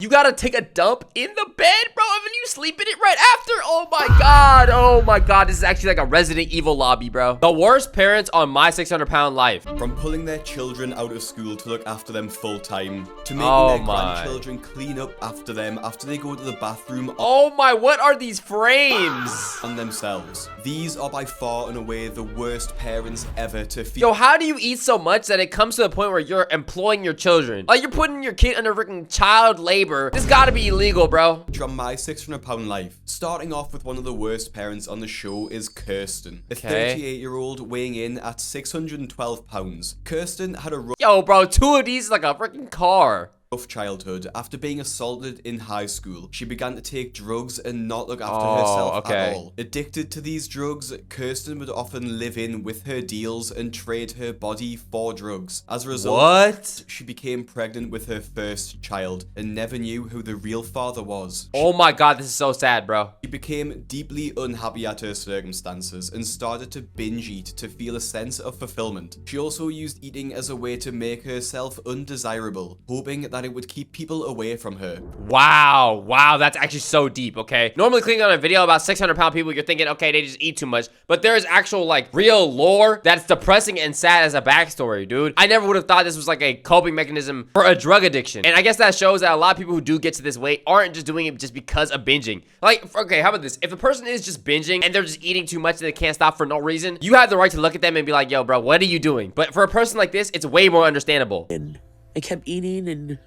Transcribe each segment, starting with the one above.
You gotta take a dump in the bed, bro, and then you sleep in it right after. Oh my god. Oh my god. This is actually like a Resident Evil lobby, bro. The worst parents on My 600-Pound Life. From pulling their children out of school to look after them full time, to making their grandchildren clean up after them after they go to the bathroom. Oh my, what are these frames? On themselves. These are by far and away the worst parents ever to feed. Yo, how do you eat so much that it comes to the point where you're employing your children? Like, you're putting your kid under freaking child labor. This gotta be illegal, bro. From My 600-Pound Life. Starting off with one of the worst parents on the show is Kirsten, a 38-year-old weighing in at 612 pounds. Kirsten had a Yo, bro, two of these is like a freaking car. rough childhood. After being assaulted in high school, she began to take drugs and not look after herself at all. Addicted to these drugs, Kirsten would often live in with her deals and trade her body for drugs. As a result, she became pregnant with her first child and never knew who the real father was. Oh my god, this is so sad, bro. She became deeply unhappy at her circumstances and started to binge eat to feel a sense of fulfillment. She also used eating as a way to make herself undesirable, hoping that it would keep people away from her. Wow, that's actually so deep, okay? Normally clicking on a video about 600-pound people, you're thinking, okay, they just eat too much. But there is actual, like, real lore that's depressing and sad as a backstory, dude. I never would have thought this was, like, a coping mechanism for a drug addiction. And I guess that shows that a lot of people who do get to this weight aren't just doing it just because of binging. Like, okay, how about this? If a person is just binging and they're just eating too much and they can't stop for no reason, you have the right to look at them and be like, yo, bro, what are you doing? But for a person like this, it's way more understandable. And I kept eating, and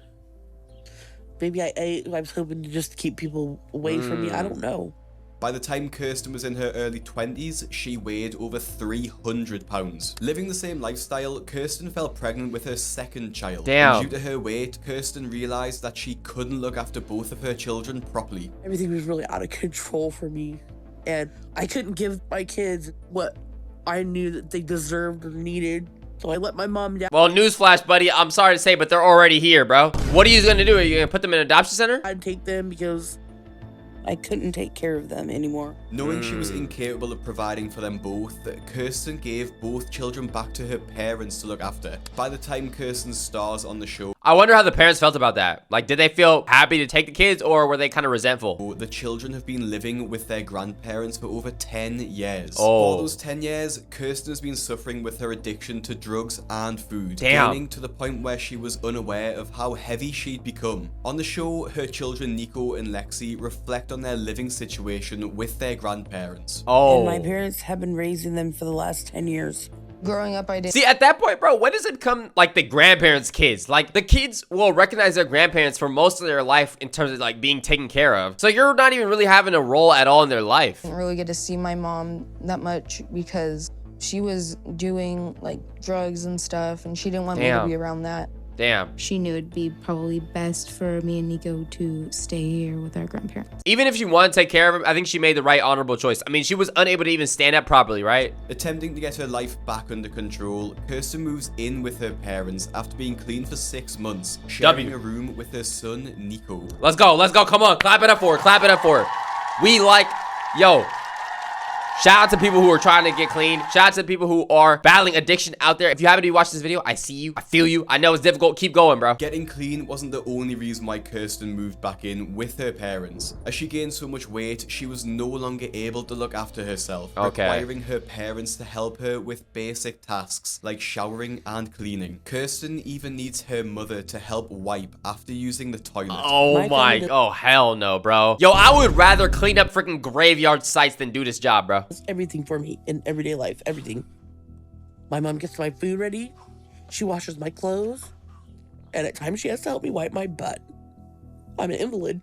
maybe I ate. I was hoping to just keep people away from me. I don't know. By the time Kirsten was in her early 20s, she weighed over 300 pounds. Living the same lifestyle, Kirsten fell pregnant with her second child. Damn. And due to her weight, Kirsten realized that she couldn't look after both of her children properly. Everything was really out of control for me, and I couldn't give my kids what I knew that they deserved or needed. So I let my mom down. Well, newsflash, buddy. I'm sorry to say, but they're already here, bro. What are you gonna do? Are you gonna put them in an adoption center? I'd take them because I couldn't take care of them anymore. Knowing she was incapable of providing for them both, Kirsten gave both children back to her parents to look after. By the time Kirsten stars on the show, I wonder how the parents felt about that. Like, did they feel happy to take the kids, or were they kind of resentful? the children have been living with their grandparents for over 10 years. Oh. For those 10 years, Kirsten has been suffering with her addiction to drugs and food. Damn. Getting to the point where she was unaware of how heavy she'd become. On the show, her children Nico and Lexi reflect on their living situation with their grandparents. Oh. And my parents have been raising them for the last 10 years. Growing up, I did. See, at that point, bro, when does it come, like, the grandparents' kids? Like, the kids will recognize their grandparents for most of their life in terms of, like, being taken care of. So you're not even really having a role at all in their life. Didn't really get to see my mom that much because she was doing, like, drugs and stuff, and she didn't want me to be around that. Damn. She knew it'd be probably best for me and Nico to stay here with our grandparents. Even if she wanted to take care of him, I think she made the right honorable choice. I mean, she was unable to even stand up properly, right? Attempting to get her life back under control, Kirsten moves in with her parents after being clean for 6 months, sharing a room with her son, Nico. Let's go. Come on. Clap it up for her. We like, yo. Shout out to people who are trying to get clean. Shout out to people who are battling addiction out there. If you haven't watched this video, I see you. I feel you. I know it's difficult. Keep going, bro. Getting clean wasn't the only reason why Kirsten moved back in with her parents. As she gained so much weight, she was no longer able to look after herself, requiring her parents to help her with basic tasks like showering and cleaning. Kirsten even needs her mother to help wipe after using the toilet. Oh my, oh hell no, bro. Yo, I would rather clean up freaking graveyard sites than do this job, bro. It's everything for me in everyday life, everything. My mom gets my food ready, she washes my clothes, and at times she has to help me wipe my butt. I'm an invalid.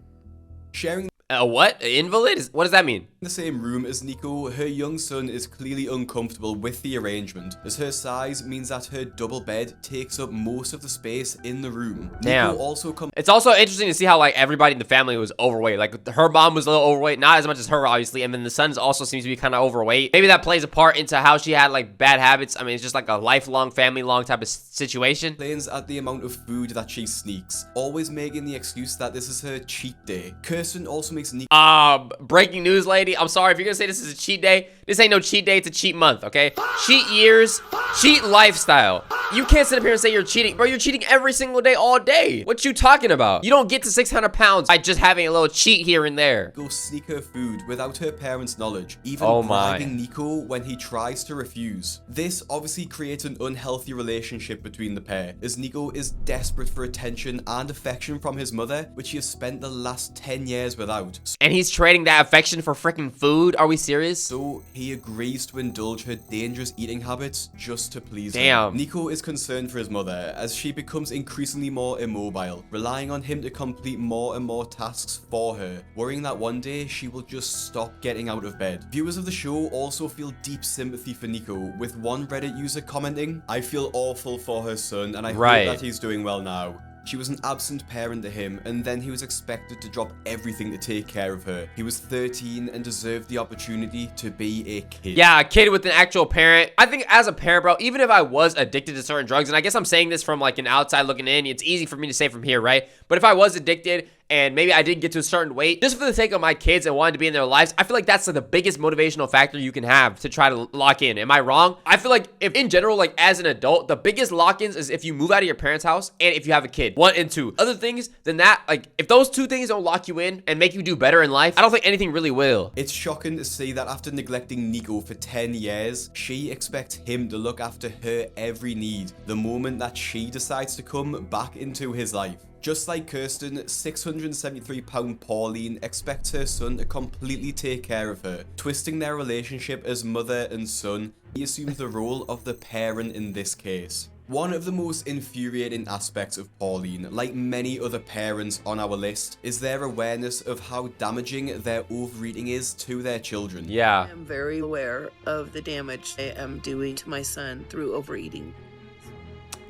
Sharing What? An invalid? What does that mean? in the same room as Nico, her young son is clearly uncomfortable with the arrangement, as her size means that her double bed takes up most of the space in the room. Damn. Nico also It's also interesting to see how, like, everybody in the family was overweight. Like, her mom was a little overweight, not as much as her, obviously, and then the son also seems to be kind of overweight. Maybe that plays a part into how she had, like, bad habits. I mean, it's just like a lifelong, family-long type of situation. complains at the amount of food that she sneaks, always making the excuse that this is her cheat day. Kirsten also makes Nico Breaking news, lady. I'm sorry if you're gonna say this is a cheat day. This ain't no cheat day, it's a cheat month, okay? Cheat years, cheat lifestyle. You can't sit up here and say you're cheating. Bro, you're cheating every single day, all day. What you talking about? You don't get to 600 pounds by just having a little cheat here and there. Go sneak her food without her parents' knowledge, even bribing Nico when he tries to refuse. This obviously creates an unhealthy relationship between the pair, as Nico is desperate for attention and affection from his mother, which he has spent the last 10 years without. And he's trading that affection for freaking food? Are we serious? So he agrees to indulge her dangerous eating habits just to please her. Damn. Nico is concerned for his mother as she becomes increasingly more immobile, relying on him to complete more and more tasks for her, worrying that one day she will just stop getting out of bed. Viewers of the show also feel deep sympathy for Nico, with one Reddit user commenting, "I feel awful for her son and I hope that he's doing well now. She was an absent parent to him, and then he was expected to drop everything to take care of her. He was 13 and deserved the opportunity to be a kid." Yeah, a kid with an actual parent. I think as a parent, bro, even if I was addicted to certain drugs, and I guess I'm saying this from like an outside looking in, it's easy for me to say from here, right? But if I was addicted and maybe I didn't get to a certain weight, just for the sake of my kids and wanting to be in their lives, I feel like that's like the biggest motivational factor you can have to try to lock in. Am I wrong? I feel like if in general, like as an adult, the biggest lock-ins is if you move out of your parents' house and if you have a kid. 1 and 2. Other things than that, like if those 2 things don't lock you in and make you do better in life, I don't think anything really will. It's shocking to see that after neglecting Nico for 10 years, she expects him to look after her every need the moment that she decides to come back into his life. Just like Kirsten, 673-pound Pauline expects her son to completely take care of her. Twisting their relationship as mother and son, he assumes the role of the parent in this case. One of the most infuriating aspects of Pauline, like many other parents on our list, is their awareness of how damaging their overeating is to their children. Yeah. I am very aware of the damage I am doing to my son through overeating.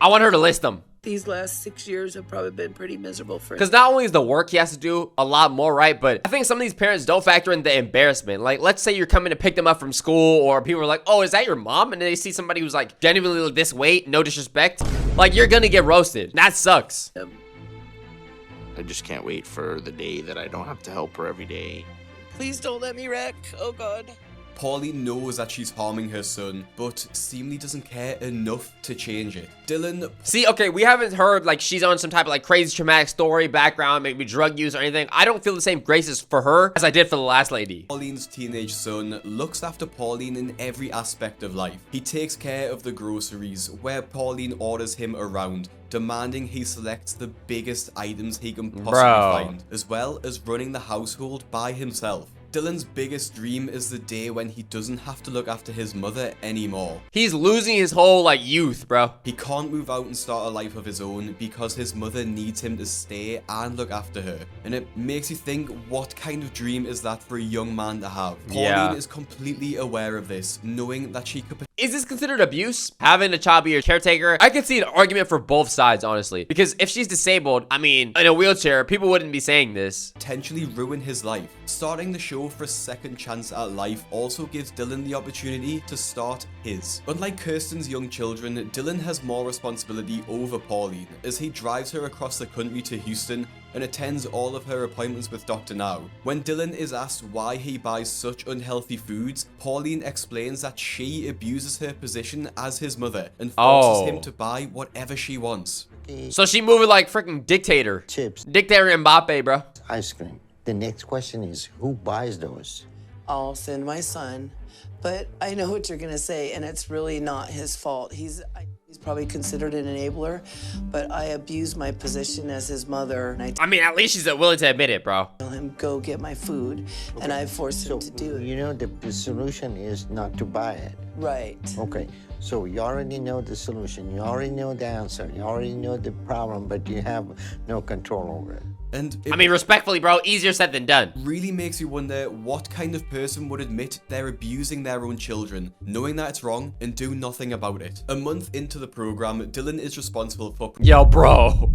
I want her to list them. These last 6 years have probably been pretty miserable for him. Because not only is the work he has to do a lot more, right? But I think some of these parents don't factor in the embarrassment. Like, let's say you're coming to pick them up from school, or people are like, "Oh, is that your mom?" And then they see somebody who's like genuinely this weight, no disrespect. Like, you're gonna get roasted. That sucks. I just can't wait for the day that I don't have to help her every day. Please don't let me wreck. Oh, God. Pauline knows that she's harming her son, but seemingly doesn't care enough to change it. Dylan... See, okay, we haven't heard, like, she's on some type of, like, crazy traumatic story, background, maybe drug use or anything. I don't feel the same graces for her as I did for the last lady. Pauline's teenage son looks after Pauline in every aspect of life. He takes care of the groceries, where Pauline orders him around, demanding he selects the biggest items he can possibly find, as well as running the household by himself. Dylan's biggest dream is the day when he doesn't have to look after his mother anymore. He's losing his whole, like, youth, bro. He can't move out and start a life of his own because his mother needs him to stay and look after her. And it makes you think, what kind of dream is that for a young man to have? Pauline is completely aware of this, knowing that she could... Is this considered abuse? Having a child be your caretaker? I could see an argument for both sides, honestly. Because if she's disabled, I mean, in a wheelchair, people wouldn't be saying this. Potentially ruin his life. Starting the show for a second chance at life also gives Dylan the opportunity to start his. Unlike Kirsten's young children, Dylan has more responsibility over Pauline, as he drives her across the country to Houston and attends all of her appointments with Dr. Now. When Dylan is asked why he buys such unhealthy foods, Pauline explains that she abuses her position as his mother and forces him to buy whatever she wants. So she moving like freaking dictator. Chips. Dictator Mbappe, bro. Ice cream. The next question is, who buys those? I'll send my son, but I know what you're gonna say, and it's really not his fault. He's probably considered an enabler, but I abuse my position as his mother, and I mean, at least she's willing to admit it, bro. tell him go get my food, and I force him to do it. You know, the solution is not to buy it. Right. Okay, so you already know the solution. You already know the answer. You already know the problem, but you have no control over it. And I mean, respectfully, bro, easier said than done. Really makes you wonder what kind of person would admit they're abusing their own children, knowing that it's wrong, and do nothing about it. A month into the program, Dylan is responsible for... Yo, bro.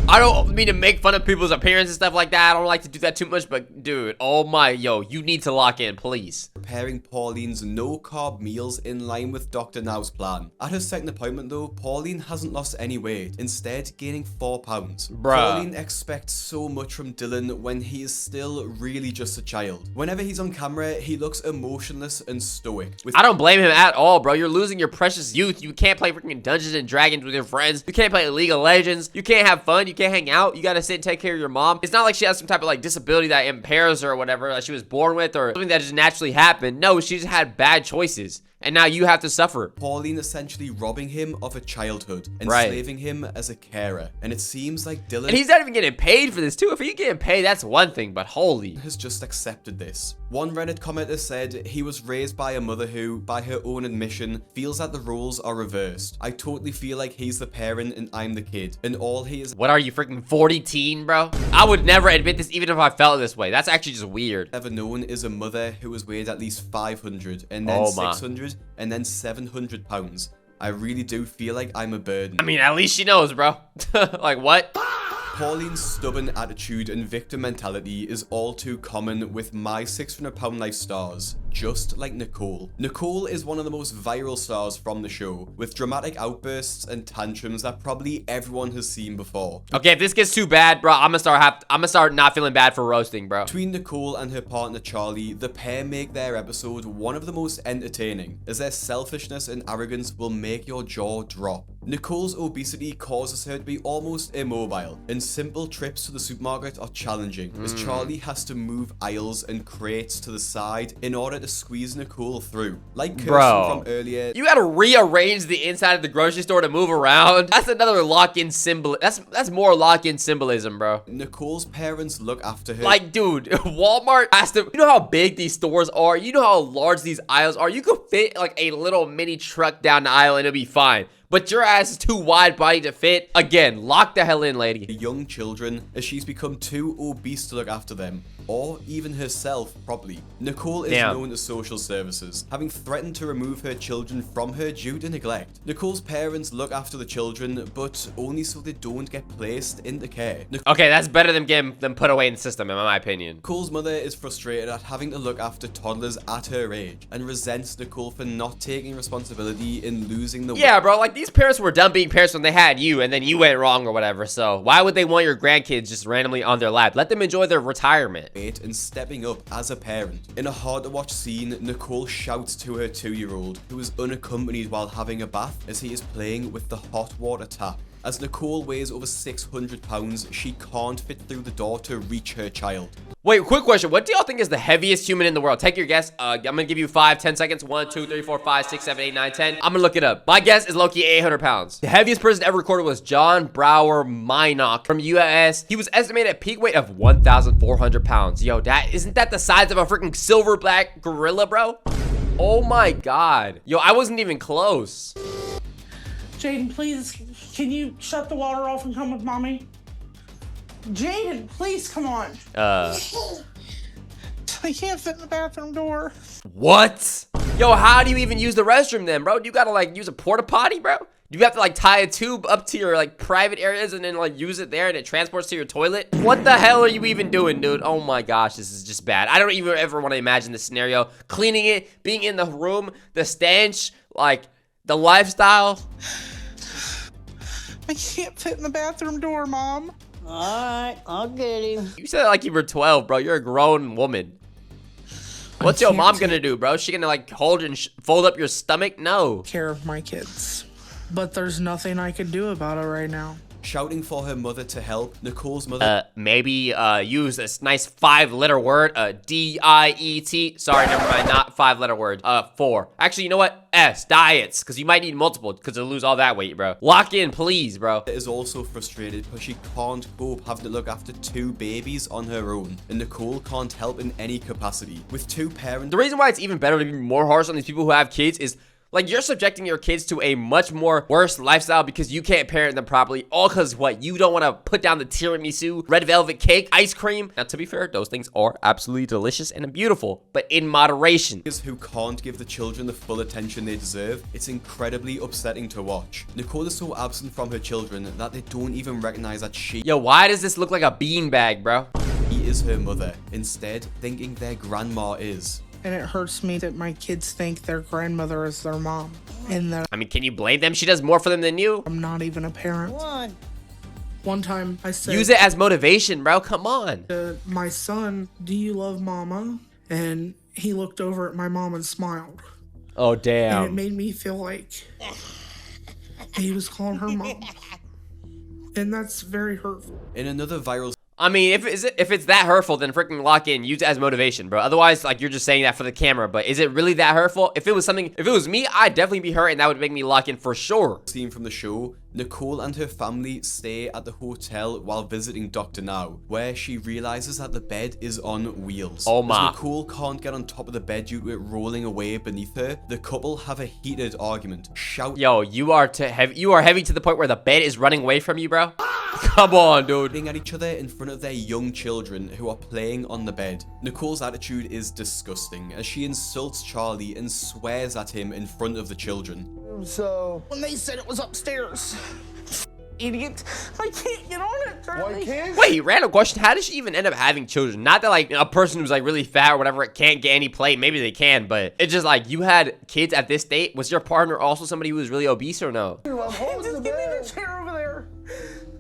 I don't mean to make fun of people's appearance and stuff like that. I don't like to do that too much, but dude, oh my, yo, you need to lock in, please. Preparing Pauline's no-carb meals in line with Dr. Now's plan. At her second appointment, though, Pauline hasn't lost any weight, instead gaining 4 pounds. Bruh. Pauline expects so much from Dylan when he is still really just a child. Whenever he's on camera, he looks emotionless and stoic. I don't blame him at all, bro. You're losing your precious youth. You can't play freaking Dungeons and Dragons with your friends. You can't play League of Legends. You can't have fun. You can't hang out. You gotta sit and take care of your mom. It's not like she has some type of like disability that impairs her or whatever that she was born with or something that just naturally happened. No, she just had bad choices. And now you have to suffer. Pauline essentially robbing him of a childhood, enslaving him as a carer. And it seems like Dylan... And he's not even getting paid for this too. If he's getting paid, that's one thing, but holy... has just accepted this. One Reddit commenter said he was raised by a mother who, by her own admission, feels that the roles are reversed. I totally feel like he's the parent and I'm the kid. And all he is... What are you, freaking 40 teen, bro? I would never admit this even if I felt this way. That's actually just weird. Ever known is a mother who was weighed at least 500 and then 600 and then 700 pounds. I really do feel like I'm a burden. I mean, at least she knows, bro. Like, what? Pauline's stubborn attitude and victim mentality is all too common with my 600-pound life stars, just like Nicole. Nicole is one of the most viral stars from the show, with dramatic outbursts and tantrums that probably everyone has seen before. Okay, if this gets too bad, bro, I'm gonna start not feeling bad for roasting, bro. Between Nicole and her partner Charlie, the pair make their episode one of the most entertaining, as their selfishness and arrogance will make your jaw drop. Nicole's obesity causes her to be almost immobile, and simple trips to the supermarket are challenging, as Charlie has to move aisles and crates to the side in order to squeeze Nicole through. Like Kirsten from earlier, you gotta rearrange the inside of the grocery store to move around. That's another lock-in symbol. That's more lock-in symbolism, bro. Nicole's parents look after her. Like, dude, Walmart has to... You know how big these stores are? You know how large these aisles are? You could fit like a little mini truck down the aisle and it'll be fine. But your ass is too wide body to fit. Again, lock the hell in, lady. Young children, as she's become too obese to look after them, or even herself properly. Nicole is known to social services, having threatened to remove her children from her due to neglect. Nicole's parents look after the children, but only so they don't get placed into care. Okay, that's better than getting them put away in the system, in my opinion. Nicole's mother is frustrated at having to look after toddlers at her age, and resents Nicole for not taking responsibility in losing the... Yeah, bro, like these parents were done being parents when they had you, and then you went wrong or whatever, so why would they want your grandkids just randomly on their lap? Let them enjoy their retirement. And stepping up as a parent. In a hard to watch scene, Nicole shouts to her 2-year-old, who is unaccompanied while having a bath, as he is playing with the hot water tap. As Nicole weighs over 600 pounds, she can't fit through the door to reach her child. Wait, quick question. What do y'all think is the heaviest human in the world? Take your guess. I'm gonna give you 5, 10 seconds. 1, 2, 3, 4, 5, 6, 7, 8, 9, 10. I'm gonna look it up. My guess is low-key 800 pounds. The heaviest person ever recorded was John Brower Minock from US. He was estimated at peak weight of 1,400 pounds. Yo, isn't that the size of a freaking silverback gorilla, bro? Oh my God. Yo, I wasn't even close. Jaden, please, can you shut the water off and come with mommy? Jaden, please come on. I can't fit in the bathroom door. What? Yo, how do you even use the restroom then, bro? Do you gotta like use a porta potty, bro? Do you have to like tie a tube up to your like private areas and then like use it there and it transports to your toilet? What the hell are you even doing, dude? Oh my gosh, this is just bad. I don't even ever want to imagine this scenario. Cleaning it, being in the room, the stench, like the lifestyle. I can't fit in the bathroom door, Mom. Alright, I'll get him. You said it like you were 12, bro. You're a grown woman. What's your mom gonna do, bro? She gonna like hold and fold up your stomach? No. Care of my kids. But there's nothing I can do about it right now. Shouting for her mother to help, Nicole's mother... maybe use this nice 5-letter word, D-I-E-T. Sorry, never mind, not 5-letter word. 4. Actually, you know what? S, diets, because you might need multiple, because you'll lose all that weight, bro. Lock in, please, bro. Is also frustrated because she can't cope having to look after 2 babies on her own, and Nicole can't help in any capacity. With 2 parents... The reason why it's even better to be more harsh on these people who have kids is... like, you're subjecting your kids to a much more worse lifestyle because you can't parent them properly. All because, what, you don't want to put down the tiramisu, red velvet cake, ice cream. Now, to be fair, those things are absolutely delicious and beautiful, but in moderation. Who can't give the children the full attention they deserve, it's incredibly upsetting to watch. Nicole is so absent from her children that they don't even recognize that she... Yo, why does this look like a beanbag, bro? He is her mother, instead thinking their grandma is. And it hurts me that my kids think their grandmother is their mom. And that... I mean, can you blame them? She does more for them than you. I'm not even a parent. One time I said, use it as motivation, bro. Come on. My son, do you love mama? And he looked over at my mom and smiled. Oh, And it damn. made me feel like he was calling her mom. And that's very hurtful. In another viral I mean, if it's that hurtful, then freaking lock in. Use it as motivation, bro. Otherwise, like, you're just saying that for the camera. But is it really that hurtful? If it was me, I'd definitely be hurt, and that would make me lock in for sure. scene from the show, Nicole and her family stay at the hotel while visiting Dr. Now, where she realizes that the bed is on wheels. Oh my. As Nicole can't get on top of the bed due to it rolling away beneath her, the couple have a heated argument, Yo, you are heavy to the point where the bed is running away from you, bro. Come on, dude. shouting at each other in front of their young children who are playing on the bed. Nicole's attitude is disgusting as she insults Charlie and swears at him in front of the children. So, When they said it was upstairs. Idiot. I can't get on it, Charlie. Wait, random question. How did she even end up having children? Not that, like, a person who's, like, really fat or whatever can't get any play. Maybe they can, but it's just, like, you had kids at this state. Was your partner also somebody who was really obese or no? Just give me the chair over there.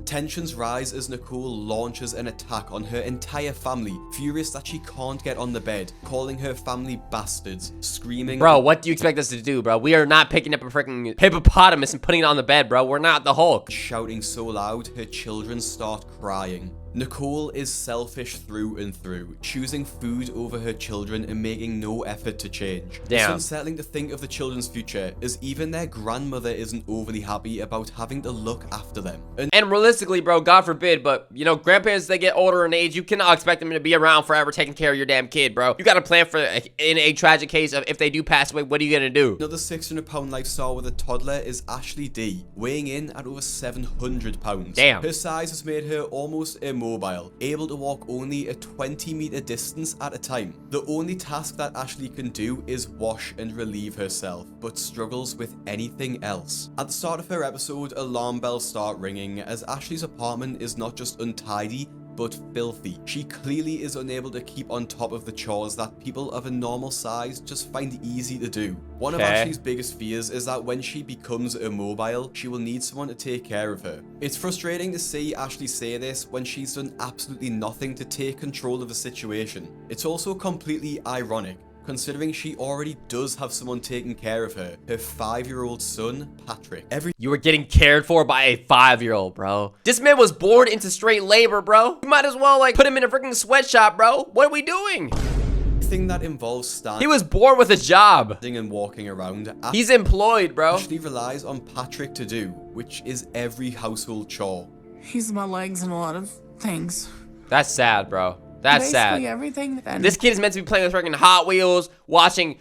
Tensions rise as Nicole launches an attack on her entire family, furious that she can't get on the bed, calling her family bastards, screaming. Bro, what do you expect us to do, bro? We are not picking up a freaking hippopotamus and putting it on the bed, bro. We're not the Hulk. Shouting so loud, her children start crying. Nicole is selfish through and through, choosing food over her children and making no effort to change. Damn. It's unsettling to think of the children's future, as even their grandmother isn't overly happy about having to look after them. And realistically, bro, God forbid, but, you know, grandparents, they get older in age. You cannot expect them to be around forever taking care of your damn kid, bro. You got to plan for, in a tragic case of if they do pass away, what are you going to do? Another 600-pound life star with a toddler is Ashley D, weighing in at over 700 pounds. Damn. Her size has made her almost immobile, able to walk only a 20-meter distance at a time. The only task that Ashley can do is wash and relieve herself, but struggles with anything else. At the start of her episode, alarm bells start ringing as Ashley's apartment is not just untidy, but filthy. She clearly is unable to keep on top of the chores that people of a normal size just find easy to do. One of Ashley's biggest fears is that when she becomes immobile, she will need someone to take care of her. It's frustrating to see Ashley say this when she's done absolutely nothing to take control of the situation. It's also completely ironic, considering she already does have someone taking care of her 5-year-old son, Patrick. You were getting cared for by a 5-year-old, bro. This man was born into straight labor, bro. You might as well, like, put him in a freaking sweatshop, bro. What are we doing? Everything that involves standing He was born with a job. and walking around. He's employed, bro. Ashley relies on Patrick to do, which is every household chore. He's my legs and a lot of things. That's sad, bro. That's Basically sad. everything. And This kid is meant to be playing with freaking Hot Wheels, watching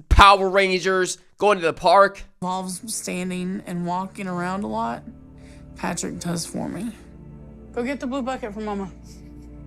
Power Rangers, going to the park. involves standing and walking around a lot. Patrick does for me. Go get the blue bucket for Mama.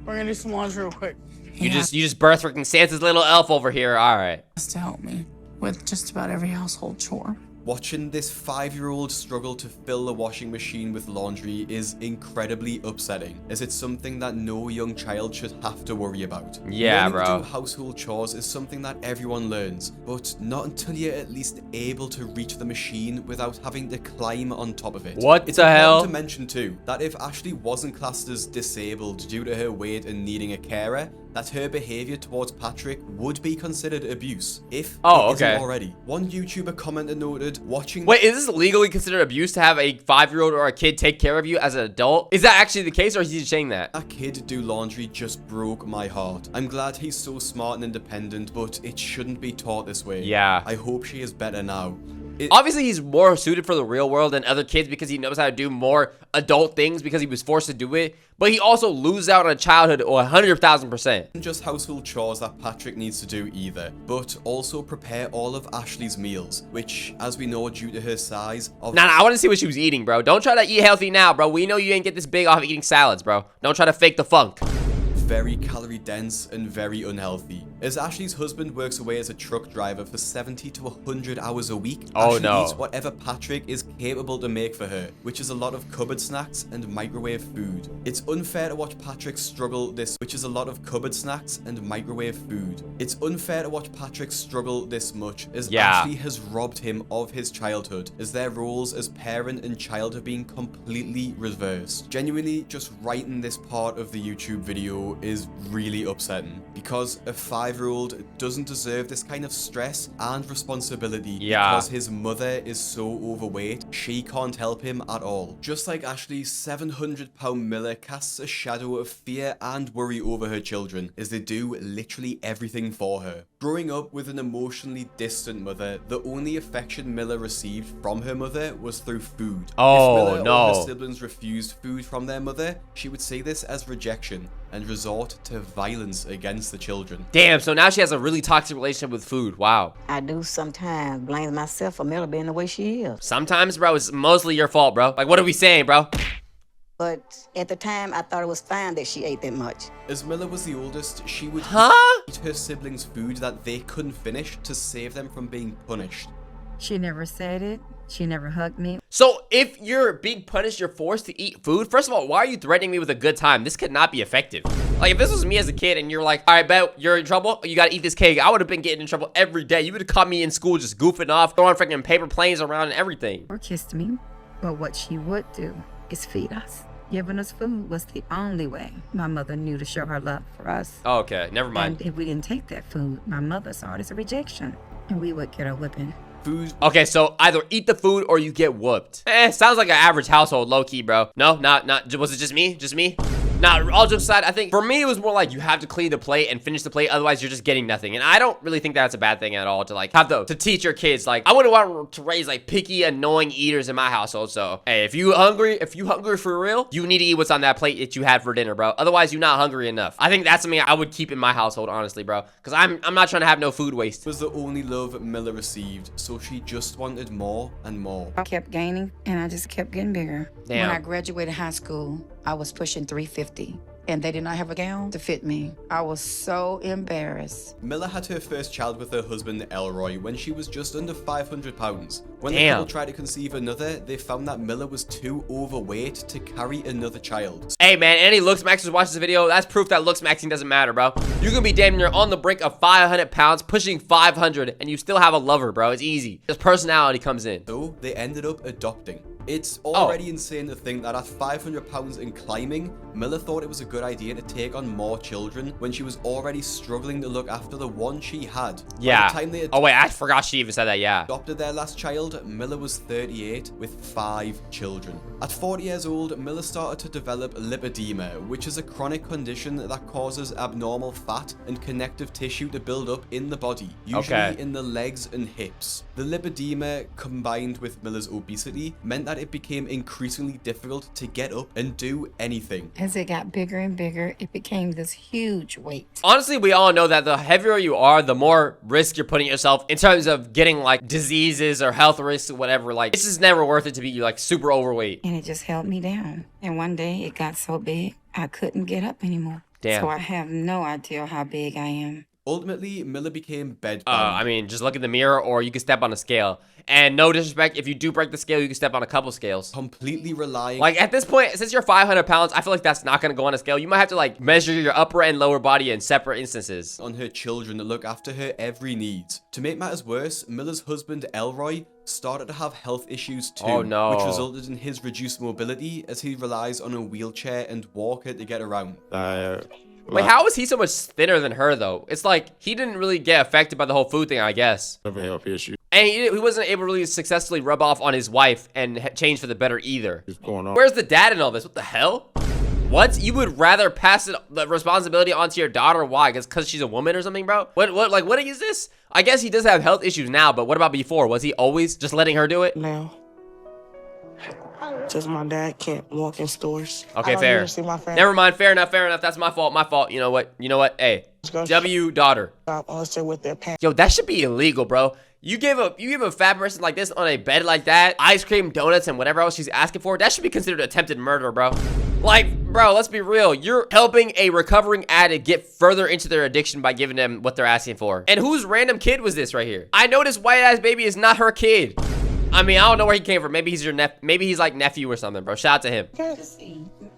We're gonna do some laundry real quick. You just birthed freaking Santa's little elf over here. All right. Has to help me with just about every household chore. Watching this 5-year-old struggle to fill the washing machine with laundry is incredibly upsetting, as it's something that no young child should have to worry about. Yeah, Learning bro. to do household chores is something that everyone learns, but not until you're at least able to reach the machine without having to climb on top of it. What It's the important hell? to mention too, that if Ashley wasn't classed as disabled due to her weight and needing a carer, that her behavior towards Patrick would be considered abuse, if it isn't already. One YouTuber commenter noted, watching... Wait, is this legally considered abuse to have a 5-year-old or a kid take care of you as an adult? Is that actually the case, or is he just saying that? That kid do laundry just broke my heart. I'm glad he's so smart and independent, but it shouldn't be taught this way. Yeah. I hope she is better now. Obviously, he's more suited for the real world than other kids because he knows how to do more adult things because he was forced to do it. But he also loses out on a childhood 100,000%. Just household chores that Patrick needs to do either, but also prepare all of Ashley's meals, which, as we know due to her size... Nah, I want to see what she was eating, bro. Don't try to eat healthy now, bro. We know you ain't get this big off eating salads, bro. Don't try to fake the funk. very calorie dense and very unhealthy. As Ashley's husband works away as a truck driver for 70 to 100 hours a week, Ashley eats whatever Patrick is capable to make for her, which is a lot of cupboard snacks and microwave food. It's unfair to watch Patrick struggle this much, as Ashley has robbed him of his childhood, as their roles as parent and child have been completely reversed. Genuinely, just writing this part of the YouTube video is really upsetting, because a 5-year-old doesn't deserve this kind of stress and responsibility because his mother is so overweight, she can't help him at all. Just like Ashley, 700-pound Miller casts a shadow of fear and worry over her children, as they do literally everything for her. Growing up with an emotionally distant mother, the only affection Miller received from her mother was through food. If Miller or her siblings refused food from their mother, she would see this as rejection and resort to violence against the children. Damn, so now she has a really toxic relationship with food. Wow. I do sometimes blame myself for Miller being the way she is. Sometimes, bro, it's mostly your fault, bro. Like, what are we saying, bro? But at the time, I thought it was fine that she ate that much. As Miller was the oldest, she would eat her siblings' food that they couldn't finish to save them from being punished. She never said it. She never hugged me. So if you're being punished, you're forced to eat food? First of all, why are you threatening me with a good time? This could not be effective. Like, if this was me as a kid and you're like, all right, bet you're in trouble, you gotta eat this cake, I would have been getting in trouble every day. You would have caught me in school just goofing off, throwing freaking paper planes around and everything. Or kissed me. But what she would do is feed us. Giving us food was the only way my mother knew to show her love for us. Oh, okay, never mind. And if we didn't take that food, my mother saw it as a rejection, and we would get a whipping. Food. Okay, so either eat the food or you get whooped. Sounds like an average household, low-key, bro. No, not, was it just me? Just me? Nah, all jokes aside, I think for me it was more like you have to clean the plate and finish the plate, otherwise you're just getting nothing. And I don't really think that's a bad thing at all, to like have to teach your kids. Like, I wouldn't want to raise like picky, annoying eaters in my household. So hey, if you hungry for real, you need to eat what's on that plate that you had for dinner, bro. Otherwise you're not hungry enough. I think that's something I would keep in my household, honestly, bro, because I'm not trying to have no food waste. Was the only love Miller received, so she just wanted more and more. I kept gaining, and I just kept getting bigger. Damn. When I graduated high school, I was pushing 350. And they did not have a gown to fit me. I was so embarrassed. Miller had her first child with her husband Elroy when she was just under 500 pounds. When the Damn. couple tried to conceive another, they found that Miller was too overweight to carry another child. Hey man, any looks maxers watch this video, that's proof that looks maxing doesn't matter, bro. You can be damn near on the brink of 500 pounds, pushing 500, and you still have a lover, bro. It's easy. Just personality comes in. So they ended up adopting. It's already insane to think that at 500 pounds and climbing, Miller thought it was a good idea to take on more children when she was already struggling to look after the one she had. Yeah. By the time they Oh wait, I forgot she even said that, yeah. adopted their last child, Miller was 38 with 5 children. At 40 years old, Miller started to develop lipedema, which is a chronic condition that causes abnormal fat and connective tissue to build up in the body, usually in the legs and hips. The lipedema, combined with Miller's obesity, meant that it became increasingly difficult to get up and do anything. As it got bigger and bigger, it became this huge weight. Honestly, we all know that the heavier you are, the more risk you're putting yourself in terms of getting like diseases or health risks or whatever. Like, it's just never worth it to be like super overweight. And it just held me down. And one day it got so big, I couldn't get up anymore. Damn. So I have no idea how big I am. Ultimately, Miller became bedbound. I mean, just look in the mirror or you can step on a scale. And no disrespect, if you do break the scale, you can step on a couple scales. Completely relying. Like, at this point, since you're 500 pounds, I feel like that's not going to go on a scale. You might have to, like, measure your upper and lower body in separate instances. On her children to look after her every need. To make matters worse, Miller's husband, Elroy, started to have health issues too. Oh, no. Which resulted in his reduced mobility as he relies on a wheelchair and walker to get around. Wait, how is he so much thinner than her, though? It's like, he didn't really get affected by the whole food thing, I guess. Health issue. And he wasn't able to really successfully rub off on his wife and change for the better either. What's going on? Where's the dad in all this? What the hell? What? You would rather pass the responsibility onto your daughter? Why? Because she's a woman or something, bro? What is this? I guess he does have health issues now, but what about before? Was he always just letting her do it? Now. Just my dad can't walk in stores. Okay, fair. Never mind. Fair enough. That's my fault. You know what? Hey, W daughter. Unless they're with their parents. Yo, that should be illegal, bro. You give a fat person like this on a bed like that, ice cream, donuts, and whatever else she's asking for, that should be considered attempted murder, bro. Like, bro, let's be real. You're helping a recovering addict get further into their addiction by giving them what they're asking for. And whose random kid was this right here? I know this white ass baby is not her kid. I mean, I don't know where he came from. Maybe he's your maybe he's like nephew or something, bro. Shout out to him.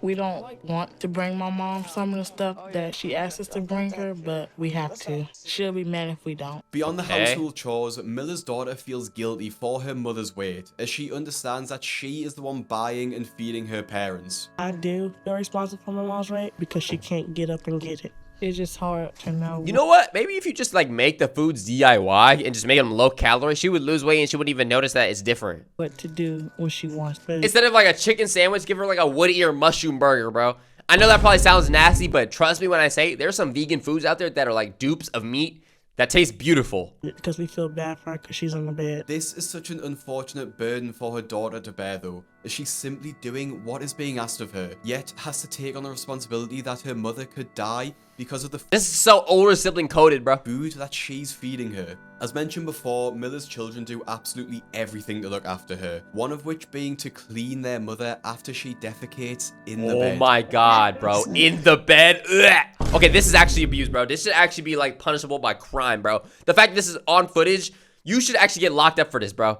We don't want to bring my mom some of the stuff that she asked us to bring her, but we have to. She'll be mad if we don't. Beyond the household chores, Miller's daughter feels guilty for her mother's weight, as she understands that she is the one buying and feeding her parents. I do feel responsible for my mom's weight because she can't get up and get it. It's just hard to know. You know what? Maybe if you just like make the foods DIY and just make them low calorie, she would lose weight and she wouldn't even notice that it's different. What to do when she wants. But instead of like a chicken sandwich, give her like a wood ear mushroom burger, bro. I know that probably sounds nasty, but trust me when I say there's some vegan foods out there that are like dupes of meat that taste beautiful. Because we feel bad for her because she's on the bed. This is such an unfortunate burden for her daughter to bear though, as she's simply doing what is being asked of her, yet has to take on the responsibility that her mother could die because of the this is so older sibling coded, bro. Food that she's feeding her. As mentioned before, Miller's children do absolutely everything to look after her, one of which being to clean their mother after she defecates in the bed. Oh my god, bro. In the bed? Ugh. Okay, this is actually abuse, bro. This should actually be like punishable by crime, bro. The fact that this is on footage, you should actually get locked up for this, bro.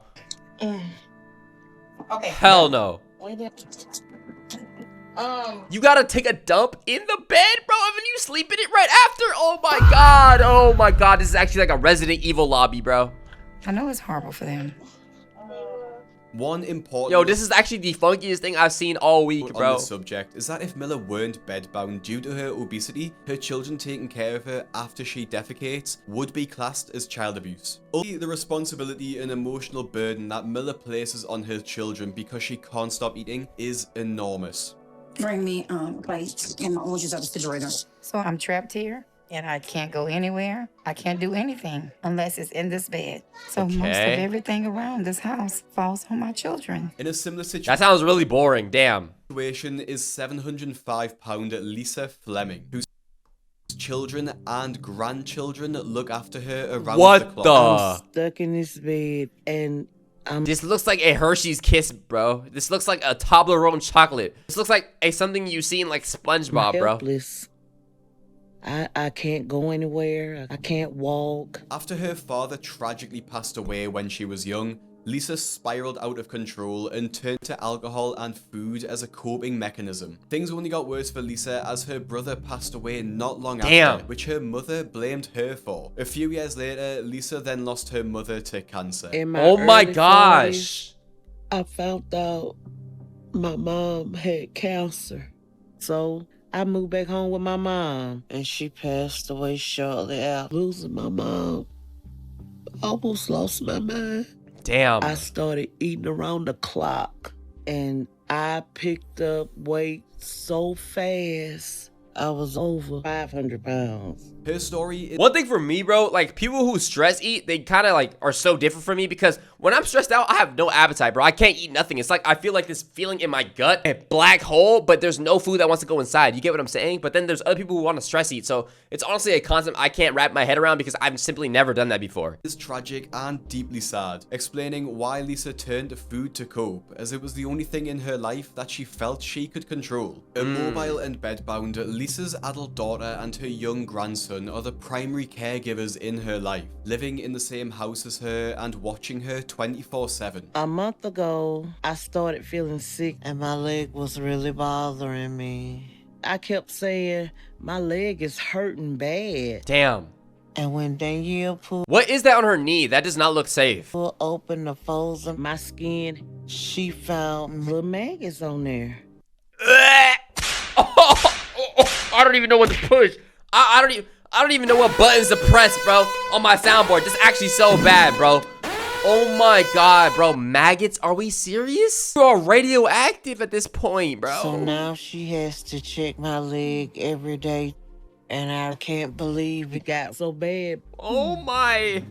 Okay. Hell no. You gotta take a dump in the bed, bro, and then you sleep in it right after. Oh my god. Oh my god. This is actually like a Resident Evil lobby, bro. I know it's horrible for them. One important Yo, this is actually the funkiest thing I've seen all week, bro. On this subject is that if Miller weren't bedbound due to her obesity, her children taking care of her after she defecates would be classed as child abuse. Only the responsibility and emotional burden that Miller places on her children because she can't stop eating is enormous. Bring me plates and my oranges out of the refrigerator. So I'm trapped here and I can't go anywhere. I can't do anything unless it's in this bed. So most of everything around this house falls on my children. In a similar situation, that sounds really boring. Damn. Situation is 705-pound Lisa Fleming, whose children and grandchildren look after her around the clock. I'm stuck in this bed and this looks like a Hershey's Kiss, bro. This looks like a Toblerone chocolate. This looks like something you see in like SpongeBob, bro. Helpless. I can't go anywhere. I can't walk. After her father tragically passed away when she was young, Lisa spiraled out of control and turned to alcohol and food as a coping mechanism. Things only got worse for Lisa as her brother passed away not long after, which her mother blamed her for. A few years later, Lisa then lost her mother to cancer. Oh my gosh. 40s, I found out my mom had cancer. So I moved back home with my mom, and she passed away shortly after. Losing my mom, almost lost my mind. Damn. I started eating around the clock, and I picked up weight so fast. I was over 500 pounds. Her story is... One thing for me, bro, like people who stress eat, they kind of like are so different from me because when I'm stressed out, I have no appetite, bro. I can't eat nothing. It's like I feel like this feeling in my gut, a black hole, but there's no food that wants to go inside. You get what I'm saying? But then there's other people who want to stress eat. So it's honestly a concept I can't wrap my head around because I've simply never done that before. It's tragic and deeply sad, explaining why Lisa turned to food to cope, as it was the only thing in her life that she felt she could control. Immobile and bedbound, Lisa's adult daughter and her young grandson are the primary caregivers in her life, living in the same house as her and watching her 24/7. A month ago, I started feeling sick and my leg was really bothering me. I kept saying, my leg is hurting bad. Damn. And when Danielle pulled... What is that on her knee? That does not look safe. Open the folds of my skin, she found little maggots on there. I don't even know what to push. I don't even know what buttons to press, bro, on my soundboard. This is actually so bad, bro. Oh my god, bro. Maggots? Are we serious? You are radioactive at this point, bro. So now she has to check my leg every day. And I can't believe it got so bad. Oh my.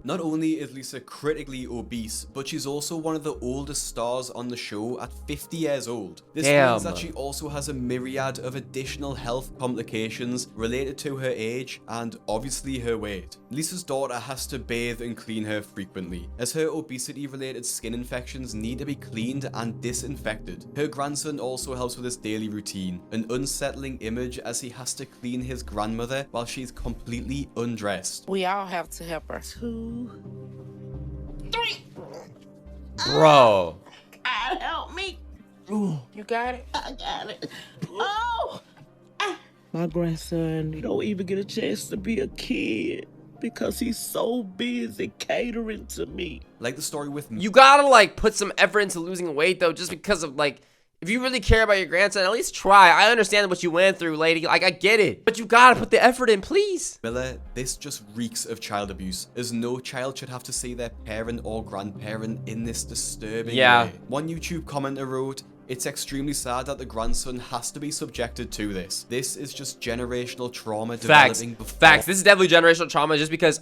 Not only is Lisa critically obese, but she's also one of the oldest stars on the show at 50 years old. This means that she also has a myriad of additional health complications related to her age and obviously her weight. Lisa's daughter has to bathe and clean her frequently, as her obesity-related skin infections need to be cleaned and disinfected. Her grandson also helps with this daily routine, an unsettling image as he has to clean his grandmother while she's completely undressed. We all have to help her. 2, 3. Bro. God help me. You got it? I got it. Oh! My grandson don't even get a chance to be a kid because he's so busy catering to me. Like the story with me. You gotta like put some effort into losing weight though, just because of like, if you really care about your grandson, at least try. I understand what you went through, lady. Like, I get it. But you gotta put the effort in, please. Miller, this just reeks of child abuse, as no child should have to see their parent or grandparent in this disturbing way. One YouTube commenter wrote, "It's extremely sad that the grandson has to be subjected to this. This is just generational trauma developing before." Facts. This is definitely generational trauma just because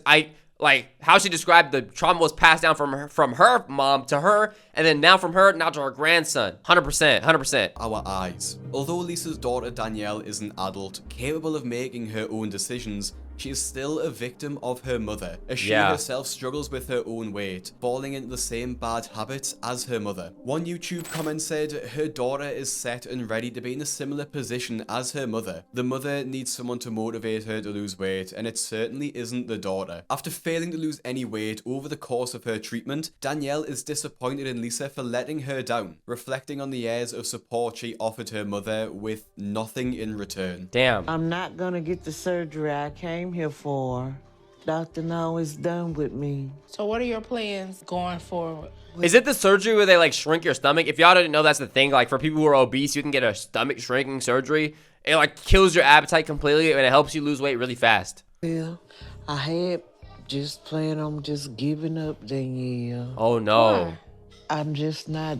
like how she described the trauma was passed down from her mom to her, and then now from her now to her grandson. 100%. Our eyes. Although Lisa's daughter Danielle is an adult capable of making her own decisions, she is still a victim of her mother, as she herself struggles with her own weight, falling into the same bad habits as her mother. One YouTube comment said, her daughter is set and ready to be in a similar position as her mother. The mother needs someone to motivate her to lose weight, and it certainly isn't the daughter. After failing to lose any weight over the course of her treatment, Danielle is disappointed in Lisa for letting her down, reflecting on the years of support she offered her mother with nothing in return. Damn. I'm not gonna get the surgery I came here for. Dr. Now is done with me. So what are your plans going forward? Is it the surgery where they like shrink your stomach? If y'all didn't know, that's the thing. Like for people who are obese, you can get a stomach shrinking surgery. It like kills your appetite completely and it helps you lose weight really fast. Yeah, I had just planned on just giving up, Danielle. Oh no. Why? I'm just not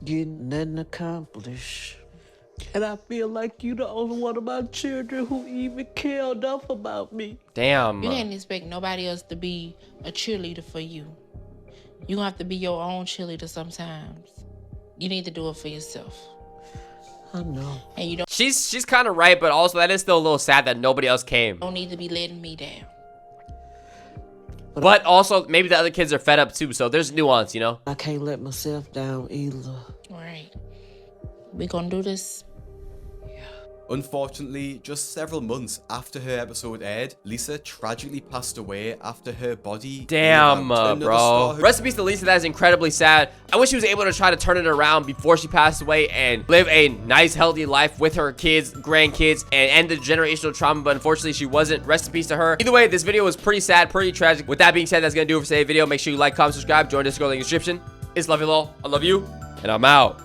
getting nothing accomplished. And I feel like you the only one of my children who even care enough about me. Damn. You didn't expect nobody else to be a cheerleader for you. You have to be your own cheerleader sometimes. You need to do it for yourself. I know. And you She's kind of right, but also that is still a little sad that nobody else came. don't need to be letting me down. But also maybe the other kids are fed up too, so there's nuance, you know? I can't let myself down either. All right. We gonna do this. Unfortunately, just several months after her episode aired, Lisa tragically passed away after her body. Damn, bro. Rest in peace to Lisa. That is incredibly sad. I wish she was able to try to turn it around before she passed away and live a nice, healthy life with her kids, grandkids, and end the generational trauma, but unfortunately she wasn't. Rest in peace to her. Either way, this video was pretty sad, pretty tragic. With that being said, that's gonna do it for today's video. Make sure you like, comment, subscribe, join Discord in the description. It's Lovey Lol. I love you, and I'm out.